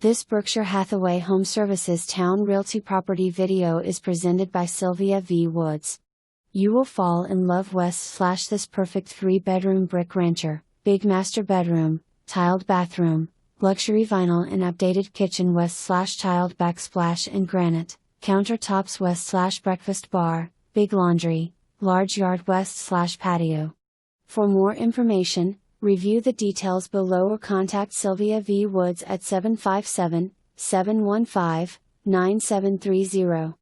This Berkshire Hathaway HomeServices Towne Realty property video is presented by Sylvia V Woods. You will fall in love with this perfect 3-bedroom brick rancher, big master bedroom, tiled bathroom, luxury vinyl and updated kitchen tiled backsplash and granite, countertops breakfast bar, big laundry, large yard patio. For more information, review the details below or contact Sylvia V Woods at 757-715-9730.